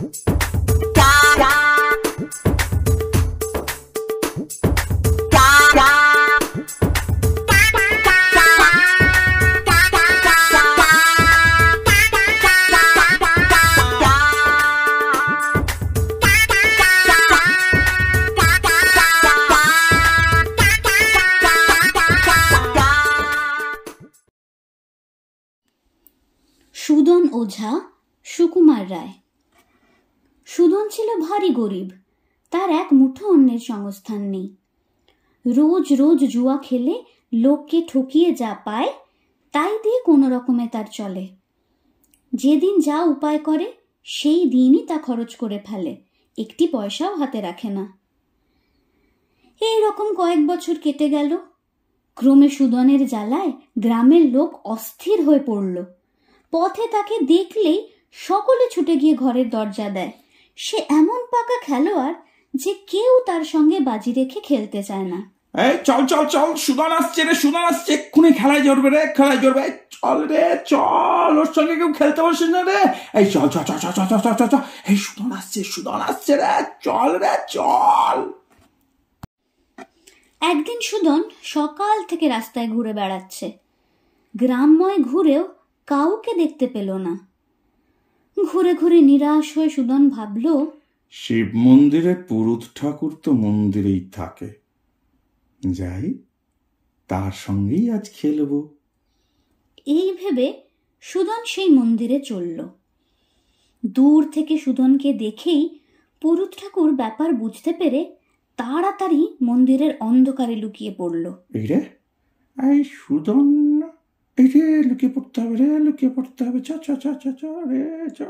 সুদন ওঝা, সুকুমার রায়। সুদন ছিল ভারী গরিব, তার এক মুঠো অন্যের সংস্থান নেই। রোজ রোজ জুয়া খেলে লোককে ঠকিয়ে যা পায় তাই দিয়ে কোনো রকমে তার চলে। যেদিন যা উপায় করে সেই দিনই তা খরচ করে ফেলে, একটি পয়সাও হাতে রাখে না। এই রকম কয়েক বছর কেটে গেল। ক্রমে সুদনের জ্বালায় গ্রামের লোক অস্থির হয়ে পড়ল। পথে তাকে দেখলেই সকলে ছুটে গিয়ে ঘরের দরজা দেয়। সে এমন পাকা খেলোয়াড় যে কেউ তার সঙ্গে বাজি রেখে খেলতে চায় না। এই চল চল চল, সুদন আসছে রে, সুদন আসছে, এক্ষুনি খেলায় জড়বে রে, খেলায় জড়বে। চল রে চল, ওর সঙ্গে কেউ খেলতে বসে না রে। এই চল চল চল চল চল চল চল, এই সুদন আসছে রে, চল রে চল। একদিন সুদন সকাল থেকে রাস্তায় ঘুরে বেড়াচ্ছে। গ্রামময় ঘুরেও কাউকে দেখতে পেল না। ঘুরে ঘুরে নিরাশ হয়ে সুদন ভাবল, শিব মন্দিরে পুরুত ঠাকুর তো মন্দিরেই থাকে, যাই তার সঙ্গেই আজ খেলব। এই ভেবে সুদন সেই মন্দিরে চলল। দূর থেকে সুদনকে দেখেই পুরুত ঠাকুর ব্যাপার বুঝতে পেরে তাড়াতাড়ি মন্দিরের অন্ধকারে লুকিয়ে পড়ল। এই রে, এই সুদন, এই রে, লুকিয়ে পড়তে হবে রে, লুকিয়ে পড়তে হবে, চ চ চ চ চ রে চ।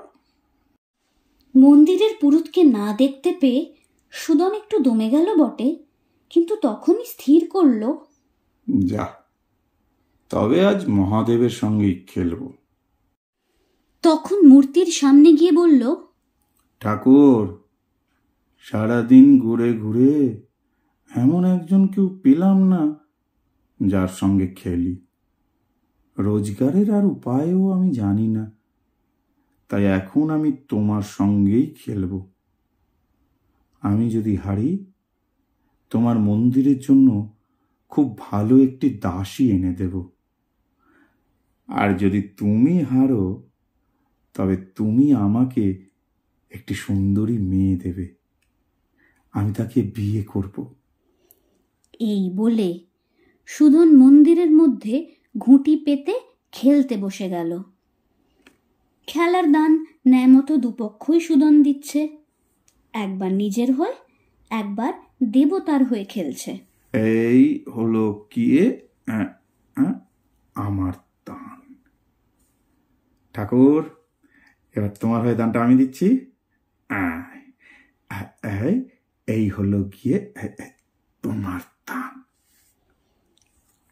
মন্দিরের পুরুতকে না দেখতে পেয়ে সুদন একটু দমে গেল বটে, কিন্তু তখনই স্থির করল, যা, তবে আজ মহাদেবের সঙ্গেই খেলব। তখন মূর্তির সামনে গিয়ে বলল, ঠাকুর, সারাদিন ঘুরে ঘুরে এমন একজন কেউ পেলাম না যার সঙ্গে খেলি। রোজগারের আর উপায়ও আমি জানি না, তাই এখন আমি তোমার সঙ্গেই খেলব। আমি যদি হারি, তোমার মন্দিরের জন্য খুব ভালো একটি দাসী এনে দেব, আর যদি তুমি হারো তবে তুমি আমাকে একটি সুন্দরী মেয়ে দেবে, আমি তাকে বিয়ে করব। এই বলে সুদন মন্দিরের মধ্যে ঘুঁটি পেতে খেলতে বসে গেল। খেলার দান ন্যায়মতো দুপক্ষই সুদন দিচ্ছে। একবার নিজের হয়ে, একবার দেবতার হয়ে খেলছে। এই হলো কি আমার দান। ঠাকুর, এবার তোমার হয়ে দানটা আমি দিচ্ছি। এই হলো গিয়ে তোমার দান।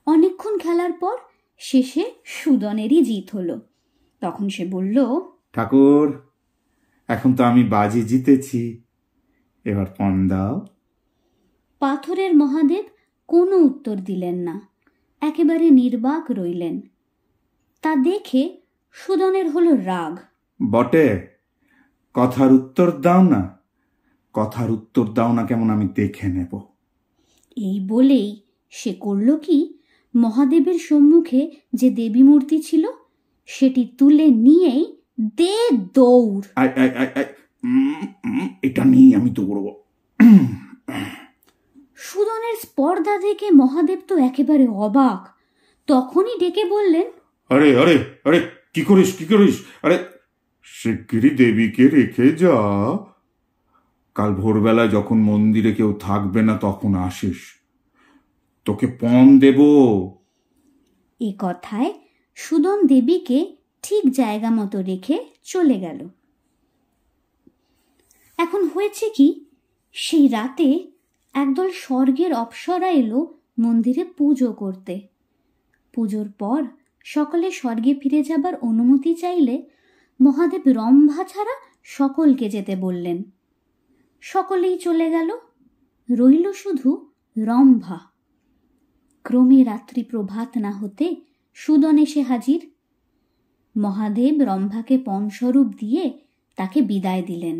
অনেকক্ষণ খেলার পর শেষে সুদনেরই জিত হলো। তখন সে বলল, ঠাকুর, এখন তো আমি বাজি জিতেছি, এবার পণ দাও। পাথরের মহাদেব কোনো উত্তর দিলেন না, একেবারে নির্বাক রইলেন। তা দেখে সুদনের হলো রাগ। বটে, কথার উত্তর দাও না, কথার উত্তর দাও না কেমন আমি দেখে নেব। এই বলেই সে করল কি, মহাদেবের সম্মুখে যে দেবী মূর্তি ছিল সেটি তুলে নিয়েই দে দৌড়। এটা নিয়ে আমি দৌড়ব। সুদনের স্পর্ধা দেখে মহাদেব তো একেবারে অবাক। তখনই ডেকে বললেন, আরে আরে আরে, কি করিস কি করিস? আরে শিগগিরই দেবীকে রেখে যা, কাল ভোরবেলায় যখন মন্দিরে কেউ থাকবে না তখন আসিস, তোকে পণ দেব। এ কথায় সুদন দেবীকে ঠিক জায়গা মতো রেখে চলে গেল। এখন হয়েছে কি, সেই রাতে একদল স্বর্গের অপ্সরা এলো মন্দিরে পুজো করতে। পুজোর পর সকলে স্বর্গে ফিরে যাবার অনুমতি চাইলে মহাদেব রম্ভা ছাড়া সকলকে যেতে বললেন। সকলেই চলে গেল, রইল শুধু রম্ভা। ক্রমে রাত্রি প্রভাত না হতে সুদন এসে হাজির। মহাদেব রম্ভাকে পণস্বরূপ দিয়ে তাকে বিদায় দিলেন।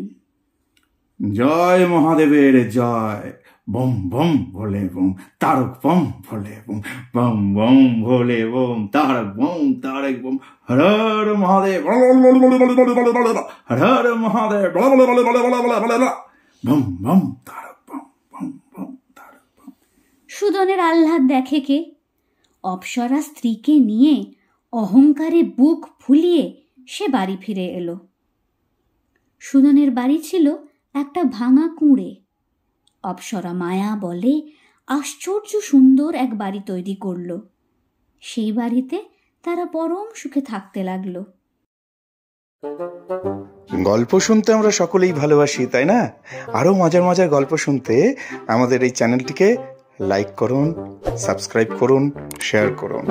জয় মহাদেবের জয়। বম বম ভোলে বম তারক বম ভোলে বম বম বম ভোলে বম তারক বম তারক বম হর হর মহাদেব হর হর মহাদেব বম বম তারক বম বম বম তারক বম। সুদনের আহ্লাদ দেখে কে? অপ্সরা স্ত্রীকে নিয়ে অহংকারে বুক ফুলিয়ে সে বাড়ি ফিরে এলো। সুদনের বাড়ি ছিল একটা ভাঙা কুঁড়ে। অপ্সরা মায়া বলে আশ্চর্য সুন্দর এক বাড়ি তৈরি করল। সেই বাড়িতে তারা পরম সুখে থাকতে লাগলো। গল্প শুনতে আমরা সকলেই ভালোবাসি, তাই না? আরো মজার মজার গল্প শুনতে আমাদের এই চ্যানেলটিকে লাইক করুন, সাবস্ক্রাইব করুন, শেয়ার করুন।